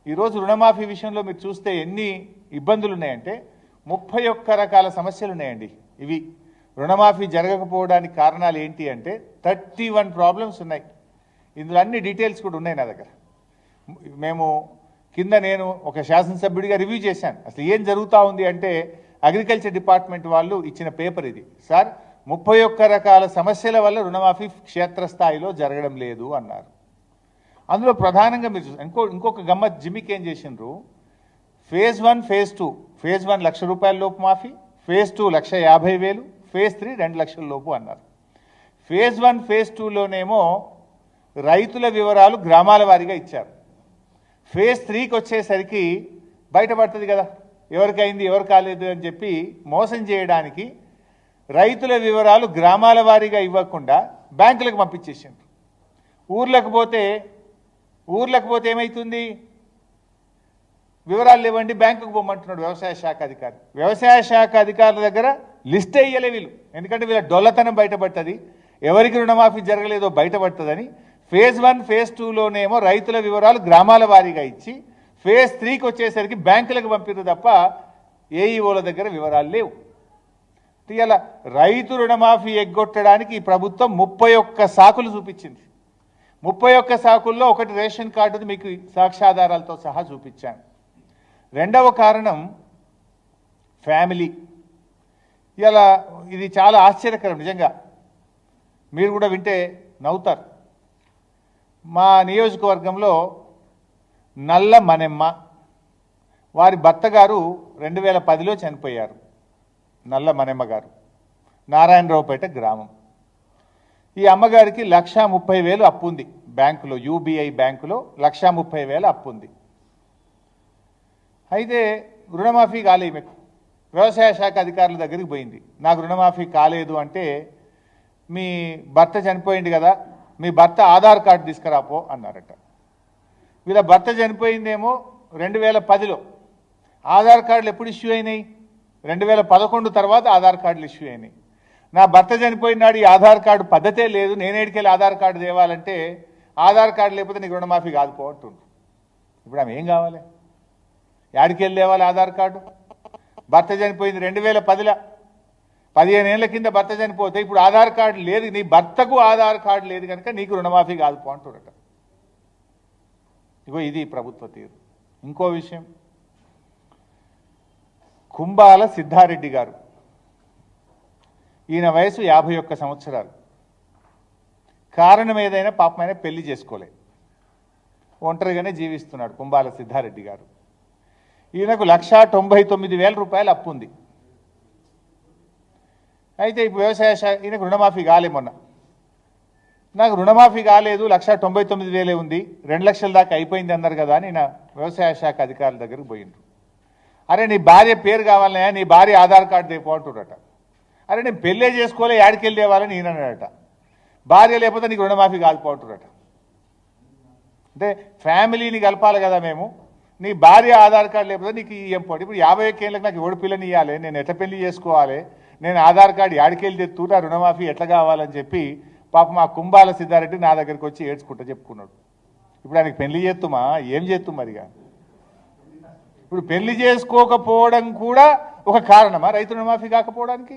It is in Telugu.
ఈరోజు రుణమాఫీ విషయంలో మీరు చూస్తే ఎన్ని ఇబ్బందులు ఉన్నాయంటే 31 రకాల సమస్యలు ఉన్నాయండి. ఇవి రుణమాఫీ జరగకపోవడానికి కారణాలు ఏంటి అంటే 31 ప్రాబ్లమ్స్ ఉన్నాయి. ఇందులో అన్ని డీటెయిల్స్ కూడా ఉన్నాయి నా దగ్గర. మేము కింద నేను ఒక శాసనసభ్యుడిగా రివ్యూ చేశాను. అసలు ఏం జరుగుతూ ఉంది అంటే అగ్రికల్చర్ డిపార్ట్మెంట్ వాళ్ళు ఇచ్చిన పేపర్ ఇది. సార్ 31 రకాల సమస్యల వల్ల రుణమాఫీ క్షేత్రస్థాయిలో జరగడం లేదు అన్నారు. అందులో ప్రధానంగా మీరు ఇంకొక గమ్మత్ జిమ్మికి ఏం చేసిండ్రు, ఫేజ్ 1 ఫేజ్ 2. ఫేజ్ 1 1,00,000 రూపాయల లోపు మాఫీ, ఫేజ్ 2 1,50,000, ఫేజ్ 3 2 లక్షల లోపు అన్నారు. ఫేజ్ 1 ఫేజ్ 2లోనేమో రైతుల వివరాలు గ్రామాల వారీగా ఇచ్చారు. ఫేజ్ 3కి వచ్చేసరికి బయటపడుతుంది కదా ఎవరికైంది ఎవరు కాలేదు అని చెప్పి మోసం చేయడానికి రైతుల వివరాలు గ్రామాల వారీగా ఇవ్వకుండా బ్యాంకులకు పంపించేసిండ్రు. ఊర్లకు పోతే ఏమవుతుంది, వివరాలు లేవండి బ్యాంకుకు పోమంటున్నాడు వ్యవసాయ శాఖ అధికారి. వ్యవసాయ శాఖ అధికారుల దగ్గర లిస్ట్ వేయలే వీళ్ళు, ఎందుకంటే వీళ్ళ డొల్లతనం బయటపడుతుంది, ఎవరికి రుణమాఫీ జరగలేదో బయటపడుతుందని. ఫేజ్ 1 ఫేజ్ 2లోనేమో రైతుల వివరాలు గ్రామాల వారీగా ఇచ్చి ఫేజ్ 3కి వచ్చేసరికి బ్యాంకులకు పంపిరు తప్ప ఏఈఓల దగ్గర వివరాలు లేవు. ఇలా రైతు రుణమాఫీ ఎగ్గొట్టడానికి ఈ ప్రభుత్వం 31 సాకులు చూపించింది. 31 సాకుల్లో ఒకటి రేషన్ కార్డుది మీకు సాక్ష్యాధారాలతో సహా చూపించాను. రెండవ కారణం ఫ్యామిలీ. ఇలా ఇది చాలా ఆశ్చర్యకరం, నిజంగా మీరు కూడా వింటే నవ్వుతారు. మా నియోజకవర్గంలో నల్ల మనెమ్మ, వారి భర్త గారు 2010లో చనిపోయారు. నల్ల మనెమ్మ గారు నారాయణరావుపేట గ్రామం. ఈ అమ్మగారికి 1,30,000 అప్పు ఉంది బ్యాంకులో, యూబీఐ బ్యాంకులో 1,30,000 అప్పు ఉంది. అయితే రుణమాఫీ కాలే మీకు. వ్యవసాయ శాఖ అధికారుల దగ్గరికి పోయింది, నాకు రుణమాఫీ కాలేదు అంటే మీ భర్త చనిపోయింది కదా, మీ భర్త ఆధార్ కార్డు తీసుకురాపో అన్నారట. వీళ్ళ భర్త చనిపోయిందేమో 2010లో. ఆధార్ కార్డులు ఎప్పుడు ఇష్యూ అయినాయి? 2011 తర్వాత ఆధార్ కార్డులు ఇష్యూ అయినాయి. నా భర్త చనిపోయినాడు, ఈ ఆధార్ కార్డు పద్ధతే లేదు, నేనేడికెళ్ళి ఆధార్ కార్డు తేవాలంటే ఆధార్ కార్డు లేకపోతే నీకు రుణమాఫీ కాదుపో అంటుండ్రు. ఇప్పుడు ఆమె ఏం కావాలి, యాడికెళ్ళి తేవాలి ఆధార్ కార్డు? భర్త చనిపోయింది 2010లో, 15 ఏళ్ల కింద భర్త చనిపోతే ఇప్పుడు ఆధార్ కార్డు లేదు, నీ భర్తకు ఆధార్ కార్డు లేదు కనుక నీకు రుణమాఫీ కాదుపో అంటున్నట. ఇగో ఇది ప్రభుత్వ తీరు. ఇంకో విషయం, కుంబాల సిద్ధారెడ్డి గారు, ఈయన వయసు 51 సంవత్సరాలు. కారణం ఏదైనా పాపమైన పెళ్లి చేసుకోలే, ఒంటరిగానే జీవిస్తున్నాడు కుంబాల సిద్ధారెడ్డి గారు. ఈయనకు 1,99,000 రూపాయలు అప్పు ఉంది. అయితే ఇప్పుడు వ్యవసాయ శాఖ ఈయనకు రుణమాఫీ కాలే. మొన్న నాకు రుణమాఫీ కాలేదు, 1,99,000 ఉంది, 2 లక్షల దాకా అయిపోయింది అన్నారు కదా అని నా వ్యవసాయ శాఖ అధికారుల దగ్గరకు పోయిండ్రు. అరే నీ భార్య పేరు కావాలనే, నీ భార్య ఆధార్ కార్డు తెపోంటుడట. అరే నేను పెళ్ళే చేసుకోలే, యాడికెళ్ళి తేవాలని ఈయన అన్నాడట. భార్య లేకపోతే నీకు రుణమాఫీ కాదుపోంటుడట. అంటే ఫ్యామిలీని కలపాలి కదా మేము, నీ భార్య ఆధార్ కార్డు లేకపోతే నీకు ఏం పోటీ. ఇప్పుడు 51 ఏళ్ళకి నాకు ఎవడు పిల్లని ఇవ్వాలి, నేను ఎట్లా పెళ్లి చేసుకోవాలి, నేను ఆధార్ కార్డు యాడికెళ్ళి తెత్తురా, రుణమాఫీ ఎట్లా కావాలని చెప్పి పాప మా కుంబాల సిద్ధారెడ్డి నా దగ్గరికి వచ్చి ఏడ్చుకుంటూ చెప్పుకున్నాడు. ఇప్పుడు ఆయనకి పెళ్లి చేస్తుమా ఏం చేస్తూ మరిగా? ఇప్పుడు పెళ్లి చేసుకోకపోవడం కూడా ఒక కారణమా రైతు రుణమాఫీ కాకపోవడానికి?